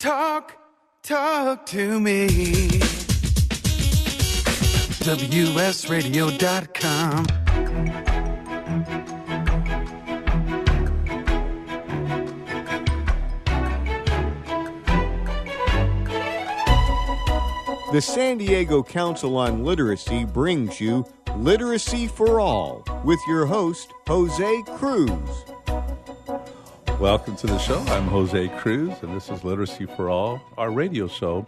Talk to me. WSRadio.com. The San Diego Council on Literacy brings you Literacy for All with your host, Jose Cruz. Welcome to the show. I'm Jose Cruz, and this is Literacy for All, our radio show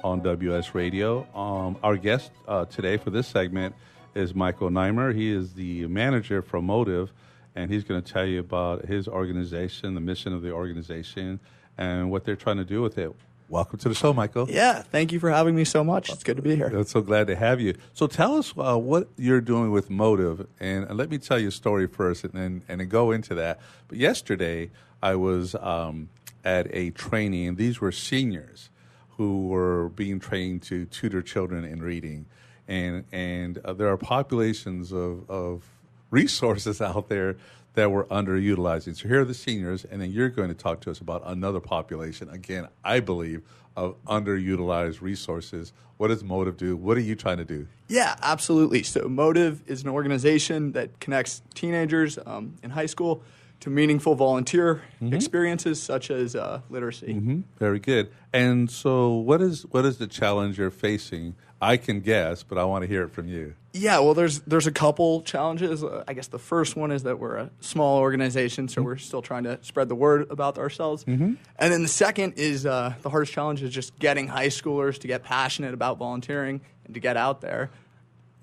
on WS Radio. Our guest today for this segment is Michael Nimer. He is the manager from MOTIV, and he's going to tell you about his organization, the mission of the organization, and what they're trying to do with it. Welcome to the show, Michael. Yeah, thank you for having me so much. It's good to be here. I'm so glad to have you. So tell us what you're doing with MOTIV, and let me tell you a story first, and then go into that. But yesterday, I was at a training, and these were seniors who were being trained to tutor children in reading, and there are populations of resources out there that we're underutilizing. So here are the seniors, and then you're going to talk to us about another population, again, I believe, of underutilized resources. What does MOTIV do? What are you trying to do? Yeah, absolutely. So MOTIV is an organization that connects teenagers in high school to meaningful volunteer experiences such as literacy. Very good. And so what is the challenge you're facing? I can guess, but I want to hear it from you. Yeah, well, there's a couple challenges. I guess the first one is that we're a small organization, so we're still trying to spread the word about ourselves. And then the second is the hardest challenge is just getting high schoolers to get passionate about volunteering and to get out there.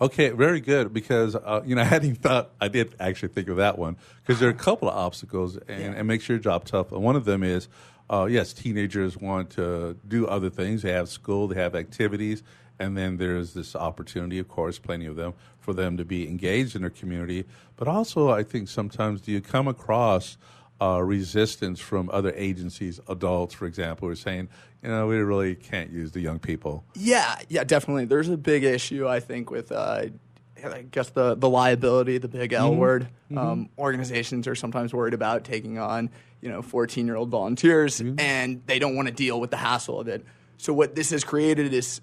Okay, very good, because I did actually think of that one, because there are a couple of obstacles, and it makes your job tough. And one of them is, yes, teenagers want to do other things. They have school, they have activities, and then there's this opportunity, of course, plenty of them, for them to be engaged in their community. But also, I think sometimes do you come across resistance from other agencies, adults, for example, who are saying, we really can't use the young people? Yeah, definitely. There's a big issue, I think, with I guess the liability, the big L word. Organizations are sometimes worried about taking on 14-year-old volunteers, and they don't want to deal with the hassle of it. So what this has created is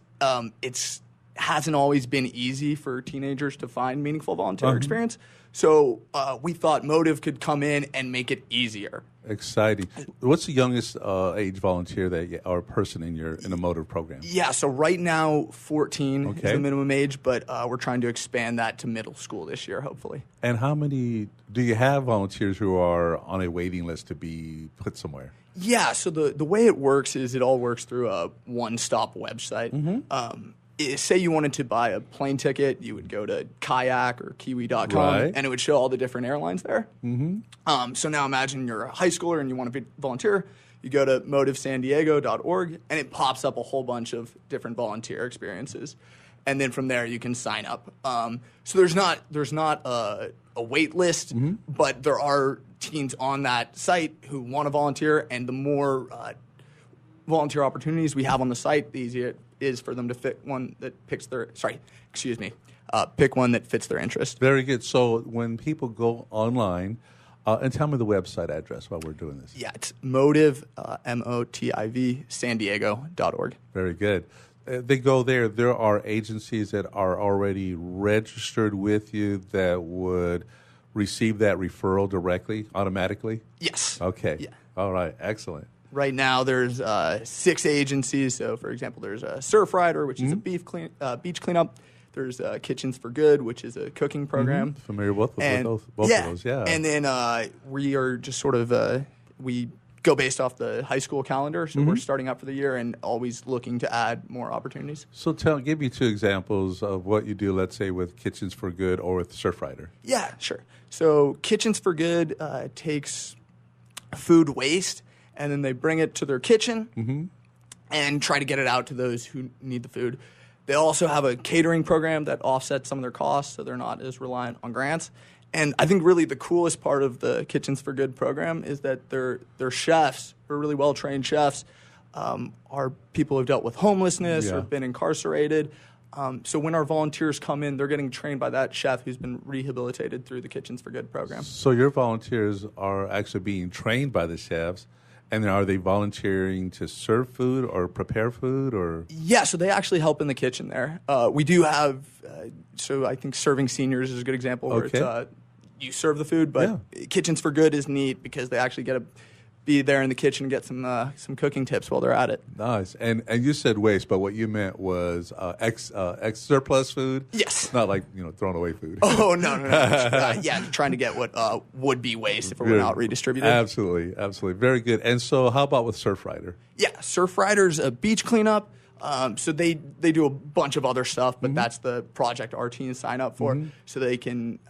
it hasn't always been easy for teenagers to find meaningful volunteer experience. So we thought MOTIV could come in and make it easier. Exciting. What's the youngest age volunteer or person in the MOTIV program? Yeah, so right now 14 is the minimum age, but we're trying to expand that to middle school this year, hopefully. And how many do you have volunteers who are on a waiting list to be put somewhere? Yeah, so the way it works is it all works through a one-stop website. Say you wanted to buy a plane ticket, you would go to kayak or kiwi.com, and it would show all the different airlines there. So now imagine you're a high schooler and you want to be volunteer. You go to motivsandiego.org, and it pops up a whole bunch of different volunteer experiences. And then from there, you can sign up. So there's not a wait list, but there are teens on that site who want to volunteer, and the more volunteer opportunities we have on the site, the easier it is for them to pick one that fits their interest. Very good. So when people go online, and tell me the website address while we're doing this. Yeah, it's MOTIV, MOTIV, sandiego.org. Very good. They go there. There are agencies that are already registered with you that would receive that referral directly, automatically? Yes. Okay. Yeah. All right. Excellent. Right now, there's 6 agencies. So, for example, there's a Surf Rider, which is a beach cleanup. There's Kitchens for Good, which is a cooking program. Familiar with both of those, yeah. And then we are just sort of we go based off the high school calendar. So we're starting up for the year and always looking to add more opportunities. So give me 2 examples of what you do, let's say, with Kitchens for Good or with Surf Rider. Yeah, sure. So Kitchens for Good takes food waste, and then they bring it to their kitchen and try to get it out to those who need the food. They also have a catering program that offsets some of their costs, so they're not as reliant on grants. And I think really the coolest part of the Kitchens for Good program is that their chefs, who are really well-trained chefs, are people who have dealt with homelessness or been incarcerated. So when our volunteers come in, they're getting trained by that chef who's been rehabilitated through the Kitchens for Good program. So your volunteers are actually being trained by the chefs, And are they volunteering to serve food or prepare food or? Yeah, so they actually help in the kitchen there. We do have, so I think serving seniors is a good example where it's, you serve the food, but Kitchens for Good is neat because they actually get to be there in the kitchen and get some cooking tips while they're at it. Nice. And you said waste, but what you meant was ex surplus food? Yes. Not like, throwing away food. Oh, no. Yeah, trying to get what would be waste if it were not redistributed. Absolutely. Very good. And so how about with Surfrider? Yeah, Surfrider's a beach cleanup. So they do a bunch of other stuff, but that's the project our teens sign up for. So they can,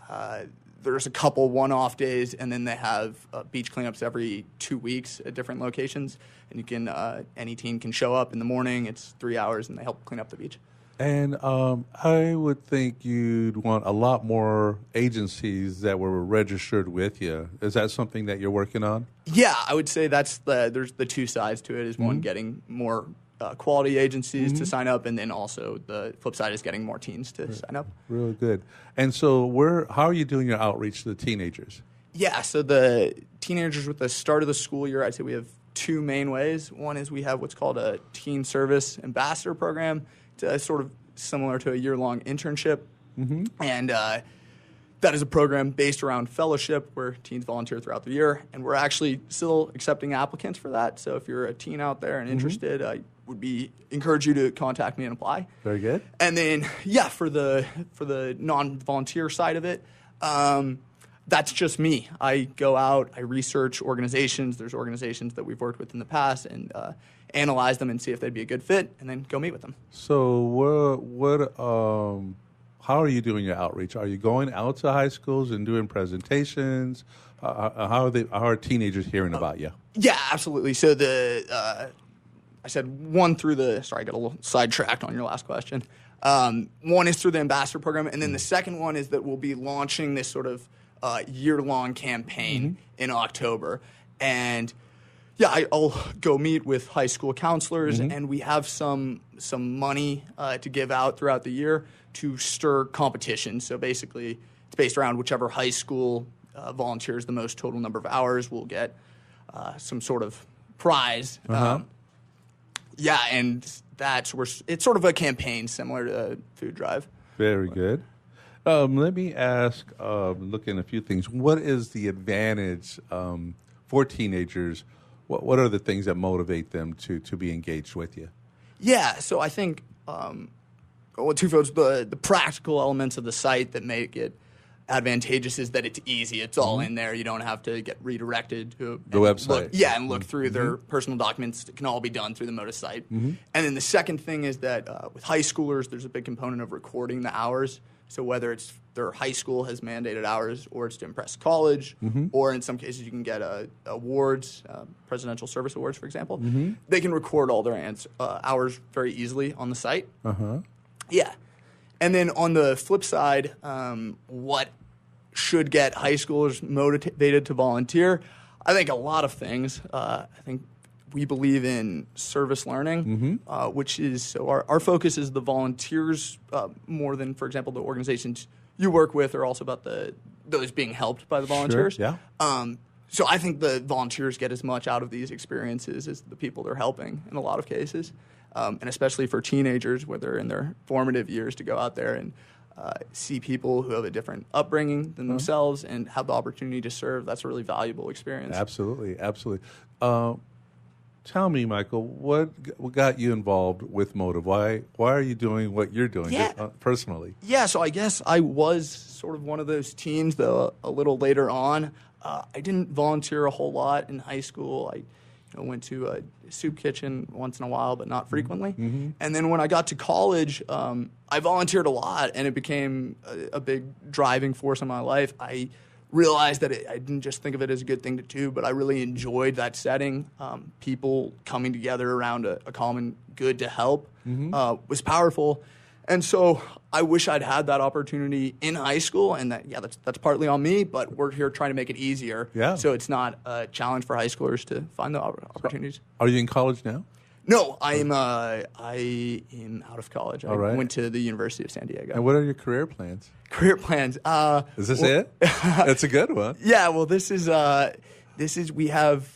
there's a couple one-off days, and then they have beach cleanups every 2 weeks at different locations. And you can, any teen can show up in the morning. It's 3 hours, and they help clean up the beach. And I would think you'd want a lot more agencies that were registered with you. Is that something that you're working on? Yeah, I would say there's the two sides to it. Is one, getting more quality agencies to sign up, and then also the flip side is getting more teens to sign up. Really good. And so how are you doing your outreach to the teenagers? Yeah, so the teenagers with the start of the school year, I'd say we have two main ways. One is we have what's called a Teen Service Ambassador Program. It's sort of similar to a year-long internship. And that is a program based around fellowship where teens volunteer throughout the year. And we're actually still accepting applicants for that. So if you're a teen out there and interested, I would encourage you to contact me and apply. Very good. And then, for the non-volunteer side of it, that's just me. I go out, I research organizations. There's organizations that we've worked with in the past and analyze them and see if they'd be a good fit, and then go meet with them. So how are you doing your outreach? Are you going out to high schools and doing presentations? How are teenagers hearing about you? Yeah, absolutely. So I said one through sorry, I got a little sidetracked on your last question. One is through the ambassador program, and then the second one is that we'll be launching this sort of year-long campaign in October. And I'll go meet with high school counselors, and we have some money to give out throughout the year to stir competition. So basically, it's based around whichever high school volunteers the most total number of hours will get some sort of prize. And it's sort of a campaign similar to a food drive. Very good. Let me ask, looking at a few things, what is the advantage for teenagers? What are the things that motivate them to be engaged with you? Yeah, so I think twofolds, the practical elements of the site that make it advantageous is that it's easy. It's all in there. You don't have to get redirected to the website. Look through their personal documents. It can all be done through the MOTIV site. And then the second thing is that with high schoolers, there's a big component of recording the hours. So whether it's their high school has mandated hours, or it's to impress college, or in some cases you can get awards, presidential service awards, for example, they can record all their hours very easily on the site. Yeah. And then on the flip side, what should get high schoolers motivated to volunteer? I think a lot of things. I think we believe in service learning, which is, so our focus is the volunteers more than, for example, the organizations you work with are also about those being helped by the volunteers. Sure, yeah. So I think the volunteers get as much out of these experiences as the people they're helping in a lot of cases. And especially for teenagers, where they're in their formative years, to go out there and see people who have a different upbringing than themselves and have the opportunity to serve. That's a really valuable experience. Absolutely. Tell me, Michael, what got you involved with MOTIV? Why are you doing what you're doing personally? Yeah, so I guess I was sort of one of those teens, though, a little later on. I didn't volunteer a whole lot in high school. I went to a soup kitchen once in a while, but not frequently. And then when I got to college, I volunteered a lot, and it became a big driving force in my life. I realized that I didn't just think of it as a good thing to do, but I really enjoyed that setting. People coming together around a common good to help was powerful. And so I wish I'd had that opportunity in high school, and that's partly on me, but we're here trying to make it easier. Yeah. So it's not a challenge for high schoolers to find the opportunities. Are you in college now? No, I am out of college. I went to the University of San Diego. And what are your career plans? Career plans. Is this it? That's a good one. Yeah. Well, this is we have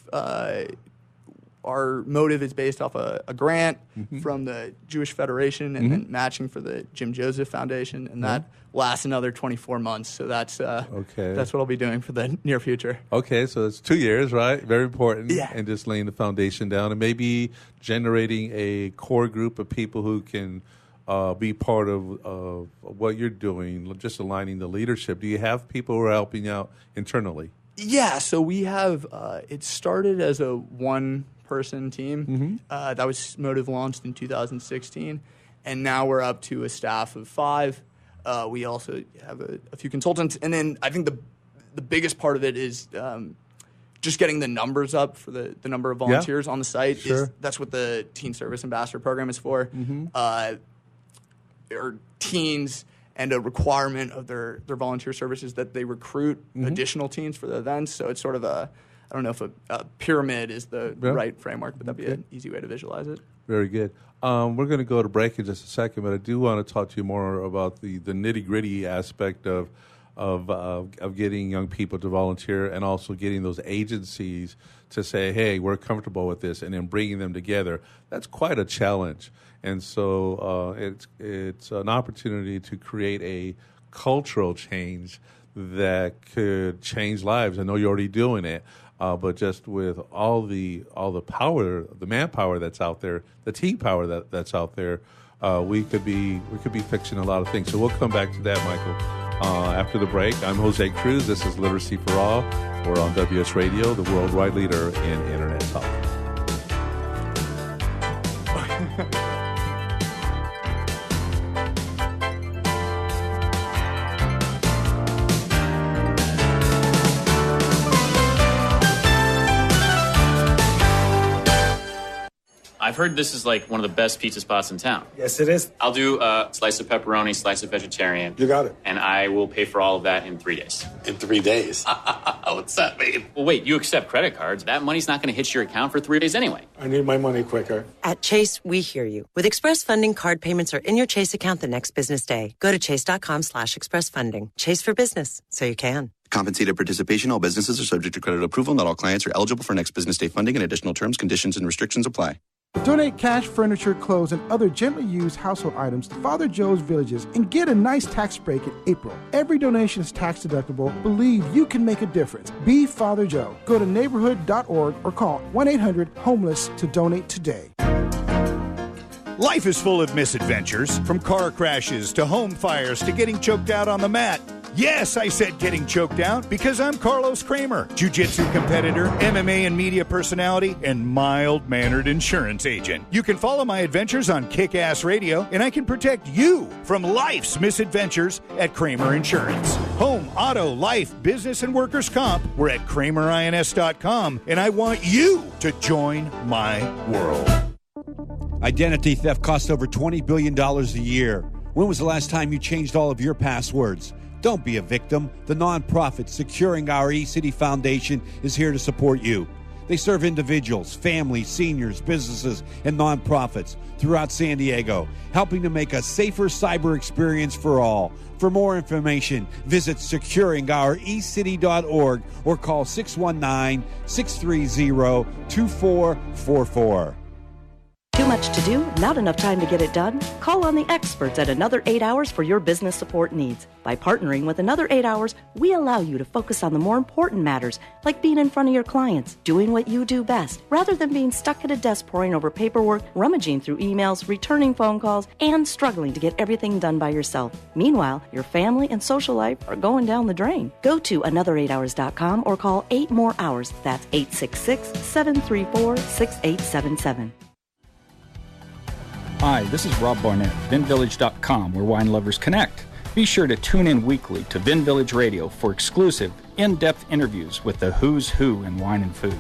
our motive is based off a grant from the Jewish Federation and then matching for the Jim Joseph Foundation, and that lasts another 24 months. So that's what I'll be doing for the near future. Okay, so it's 2 years, right? Very important. Yeah. And just laying the foundation down and maybe generating a core group of people who can be part of what you're doing, just aligning the leadership. Do you have people who are helping out internally? Yeah, so we have, it started as a one-person team. That was Motive launched in 2016, and now we're up to a staff of 5. We also have a few consultants, and then I think the biggest part of it is just getting the numbers up for the number of volunteers on the site. Sure. That's what the Teen Service Ambassador Program is for. Or teens, and a requirement of their volunteer services that they recruit additional teens for the events. So it's sort of I don't know if a pyramid is the right framework, but that'd be an easy way to visualize it. Very good. We're going to go to break in just a second, but I do want to talk to you more about the nitty-gritty aspect of getting young people to volunteer, and also getting those agencies to say, hey, we're comfortable with this, and then bringing them together. That's quite a challenge. And so it's an opportunity to create a cultural change that could change lives. I know you're already doing it, but just with all the power, the manpower that's out there, the team power that's out there, we could be fixing a lot of things. So we'll come back to that, Michael, after the break. I'm Jose Cruz. This is Literacy for All. We're on WS Radio, the worldwide leader in Internet talk. I've heard this is like one of the best pizza spots in town. Yes, it is. I'll do a slice of pepperoni, slice of vegetarian. You got it. And I will pay for all of that in 3 days. In 3 days? What's that mean? Well, wait, you accept credit cards. That money's not going to hit your account for 3 days anyway. I need my money quicker. At Chase, we hear you. With Express Funding, card payments are in your Chase account the next business day. Go to chase.com/expressfunding. Chase for business, so you can. Compensated participation. All businesses are subject to credit approval. Not all clients are eligible for next business day funding, and additional terms, conditions, and restrictions apply. Donate cash, furniture, clothes, and other gently used household items to Father Joe's Villages and get a nice tax break in April. Every donation is tax deductible. Believe you can make a difference. Be Father Joe. Go to neighborhood.org or call 1-800-HOMELESS to donate today. Life is full of misadventures, from car crashes to home fires to getting choked out on the mat. Yes, I said getting choked out because I'm Carlos Kramer, jiu-jitsu competitor, MMA and media personality, and mild-mannered insurance agent. You can follow my adventures on Kick-Ass Radio, and I can protect you from life's misadventures at Kramer Insurance. Home, auto, life, business, and workers' comp. We're at KramerINS.com, and I want you to join my world. Identity theft costs over $20 billion a year. When was the last time you changed all of your passwords? Don't be a victim. The nonprofit Securing Our eCity Foundation is here to support you. They serve individuals, families, seniors, businesses, and nonprofits throughout San Diego, helping to make a safer cyber experience for all. For more information, visit securingourecity.org or call 619-630-2444. Too much to do? Not enough time to get it done? Call on the experts at Another 8 Hours for your business support needs. By partnering with Another 8 Hours, we allow you to focus on the more important matters, like being in front of your clients, doing what you do best, rather than being stuck at a desk poring over paperwork, rummaging through emails, returning phone calls, and struggling to get everything done by yourself. Meanwhile, your family and social life are going down the drain. Go to another8hours.com or call 8 more hours. That's 866-734-6877. Hi, this is Rob Barnett, VinVillage.com, where wine lovers connect. Be sure to tune in weekly to Vin Village Radio for exclusive, in-depth interviews with the who's who in wine and food.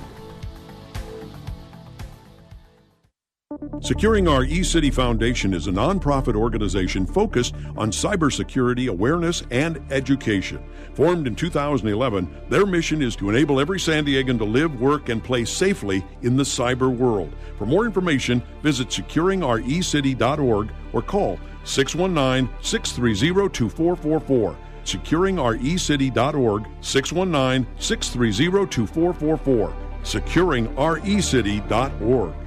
Securing Our eCity Foundation is a nonprofit organization focused on cybersecurity awareness and education. Formed in 2011, their mission is to enable every San Diegan to live, work, and play safely in the cyber world. For more information, visit securingourecity.org or call 619-630-2444. securingourecity.org, 619-630-2444. securingrecity.org.